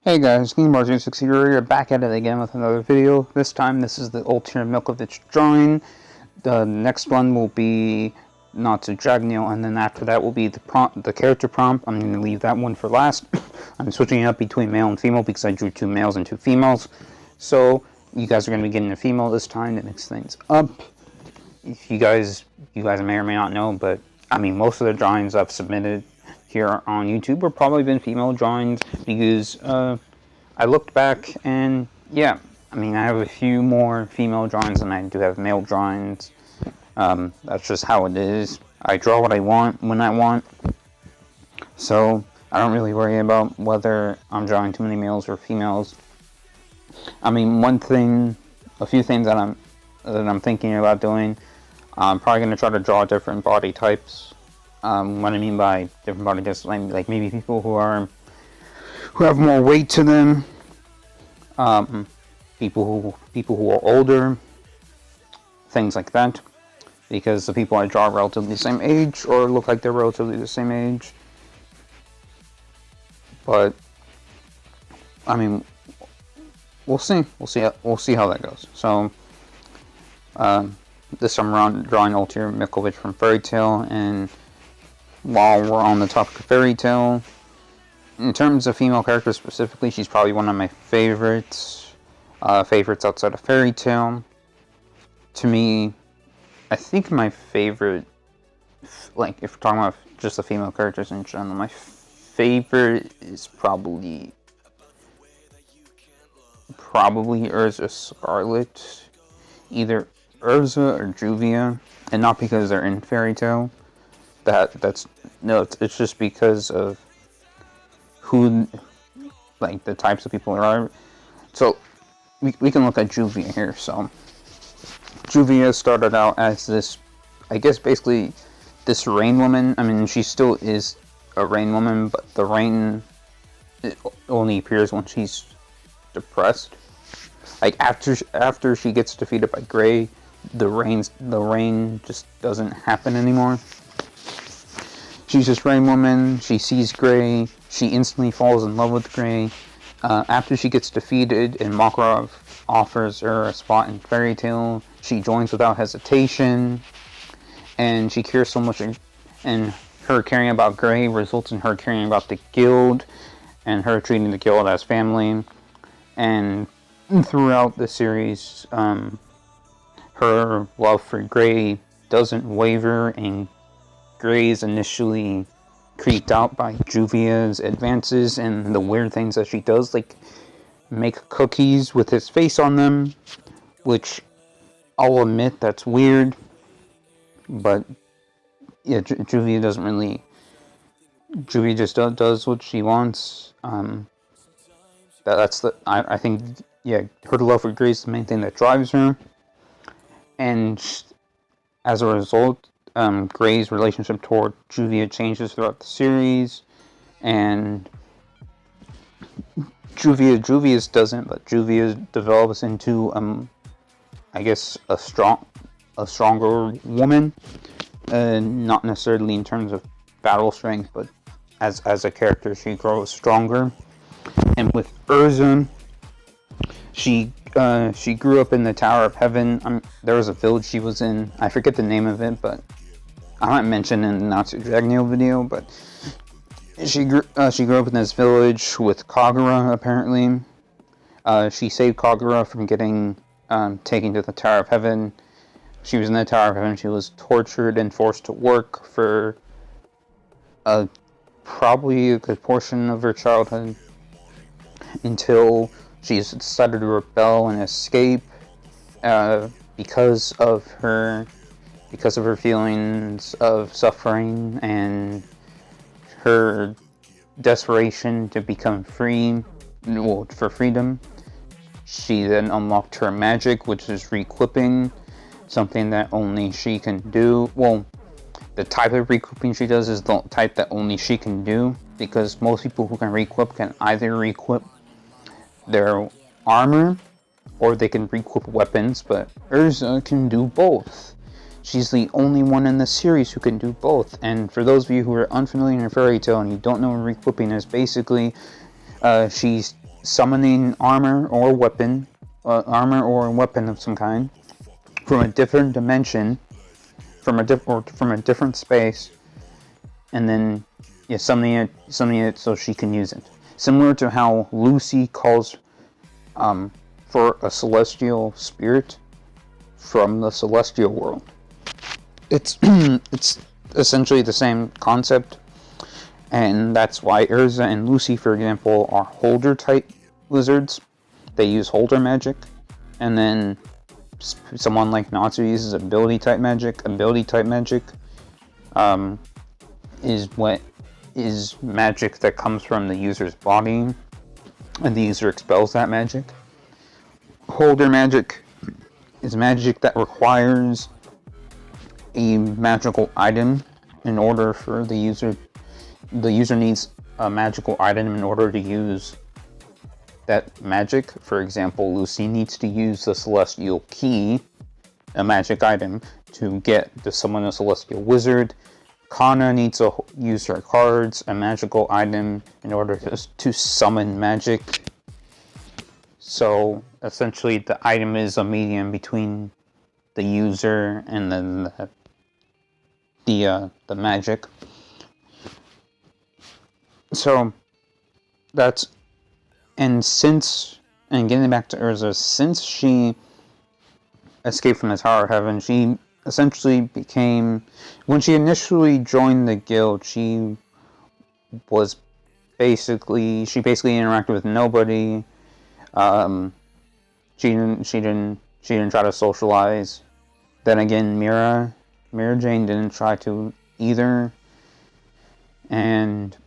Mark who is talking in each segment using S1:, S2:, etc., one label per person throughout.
S1: Hey guys, King 6 here, back at it again with another video. This time, this is the Ultear Milkovich drawing. The next one will be Natsu Dragneel, and then after that will be the character prompt. I'm going to leave that one for last. I'm switching it up between male and female because I drew 2 males and 2 females. So, you guys are going to be getting a female this time to mix things up. If you guys may or may not know, but I mean, most of the drawings I've submitted here on YouTube have probably been female drawings because I looked back and yeah, I mean, I have a few more female drawings than I do have male drawings. That's just how it is. I draw what I want when I want, so I don't really worry about whether I'm drawing too many males or females. I mean, a few things that I'm thinking about doing. I'm probably going to try to draw different body types. What I mean by different body types, like maybe people who have more weight to them, people who are older, things like that. Because the people I draw are relatively the same age or look like they're relatively the same age. But I mean, we'll see. We'll see how that goes. So. This time around, drawing Ultear Milkovich from Fairy Tail, and while we're on the topic of Fairy Tail, in terms of female characters specifically, she's probably one of my favorites outside of Fairy Tail. To me, I think my favorite, like if we're talking about just the female characters in general, my favorite is probably Urza Scarlet, either Urza or Juvia, and not because they're in Fairy Tail. It's just because of who, like, the types of people there are. So we can look at Juvia here. So Juvia started out as this, I guess, basically this rain woman. I mean, she still is a rain woman, but the rain only appears when she's depressed. Like after she gets defeated by Gray, the rain just doesn't happen anymore. She's just Rain Woman. She sees Gray. She instantly falls in love with Gray. After she gets defeated and Makarov offers her a spot in Fairy Tail, she joins without hesitation. And she cares so much, and her caring about Gray results in her caring about the guild, and her treating the guild as family. And throughout the series, her love for Gray doesn't waver, and Gray is initially creeped out by Juvia's advances and the weird things that she does, like make cookies with his face on them, which I'll admit that's weird, but yeah, Juvia just does what she wants. I think, yeah, her love for Gray is the main thing that drives her. And as a result, Gray's relationship toward Juvia changes throughout the series, and Juvia's doesn't, but Juvia develops into, I guess, a stronger woman, not necessarily in terms of battle strength, but as a character, she grows stronger. And with Urza, she grew up in the Tower of Heaven. There was a village she was in. I forget the name of it, but I might mention in the Natsu Dragneel video. But she grew up in this village with Kagura. Apparently, she saved Kagura from getting taken to the Tower of Heaven. She was in the Tower of Heaven. She was tortured and forced to work for probably a good portion of her childhood, until she decided to rebel and escape because of her feelings of suffering and her desperation to become free, for freedom. She then unlocked her magic, which is re-equipping, something that only she can do. Well, the type of re-equipping she does is the type that only she can do, because most people who can re-equip can either re-equip their armor or they can re-equip weapons, but Urza can do both. She's the only one in the series who can do both. And for those of you who are unfamiliar in Fairy Tail and you don't know what re-equipping is, basically she's summoning armor or weapon of some kind from a different dimension, from a different space, and then summoning it so she can use it. Similar to how Lucy calls for a celestial spirit from the celestial world. It's essentially the same concept, and that's why Urza and Lucy, for example, are holder type wizards. They use holder magic, and then someone like Natsu uses ability type magic. Ability type magic is magic that comes from the user's body, and the user expels that magic. Holder magic is magic that requires a magical item in order for the user. The user needs a magical item in order to use that magic. For example, Lucy needs to use the Celestial Key, a magic item, to summon a Celestial Wizard. Kana needs to use her cards, a magical item, in order to summon magic. So essentially, the item is a medium between the user and then the magic. So that's and getting back to Urza, since she escaped from the Tower of Heaven, she essentially became, when she initially joined the guild, she basically interacted with nobody. She didn't try to socialize. Then again, Mira Jane didn't try to either. And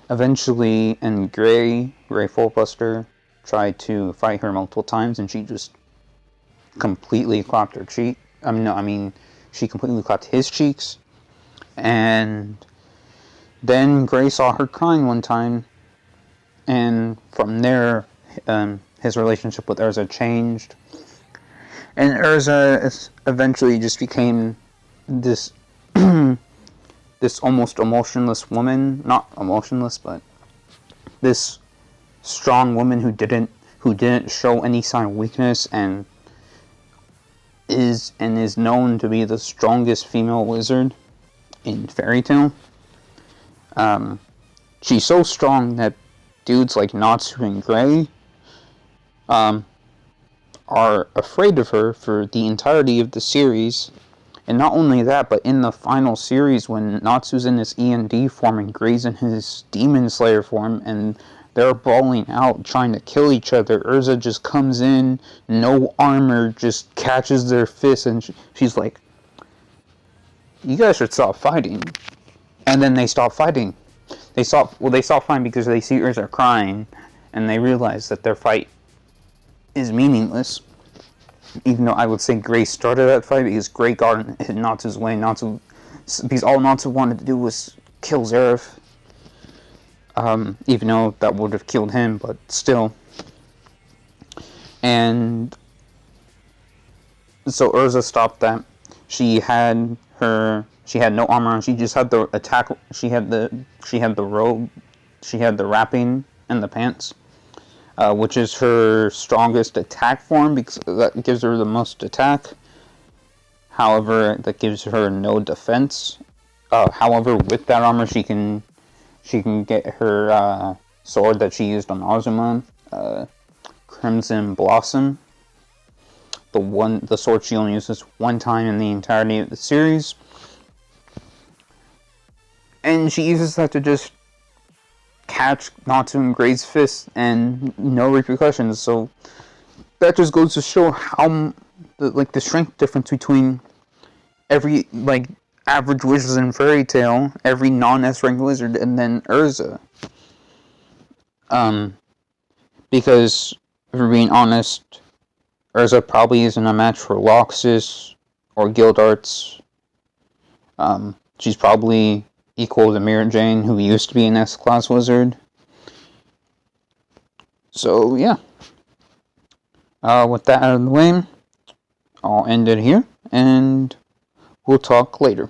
S1: eventually, Gray Fullbuster tried to fight her multiple times, and she just completely clapped her cheek. She completely clapped his cheeks. And then Gray saw her crying one time, and from there, his relationship with Urza changed. And Urza eventually just became this this almost emotionless woman, not emotionless, but this strong woman who didn't show any sign of weakness, and is known to be the strongest female wizard in Fairy Tail. She's so strong that dudes like Natsu and Gray are afraid of her for the entirety of the series. And not only that, but in the final series, when Natsu's in his E&D form and Gray's in his Demon Slayer form, and they're brawling out, trying to kill each other, Urza just comes in, no armor, just catches their fists, and she's like, "You guys should stop fighting." And then they stop fighting. They stop fighting because they see Urza crying, and they realize that their fight is meaningless. Even though I would say Gray started that fight, because Gray got in Natsu's way. Because all Natsu wanted to do was kill Zeref. Even though that would have killed him, but still. And so Urza stopped that. She had no armor on. She just had the attack. She had the robe. She had the wrapping and the pants. Which is her strongest attack form, because that gives her the most attack. However, that gives her no defense. However, with that armor, she can get her sword that she used on Azuma, Crimson Blossom. The sword she only uses one time in the entirety of the series, and she uses that to just catch Natsu and Gray's fist, and no repercussions. So that just goes to show how the strength difference between every average wizard in Fairy Tail, every non-S rank wizard, and then Urza. Because if we're being honest, Urza probably isn't a match for Loxus or Guild Arts. She's probably equal to Mira Jane, who used to be an S-class wizard. So, yeah. With that out of the way, I'll end it here, and we'll talk later.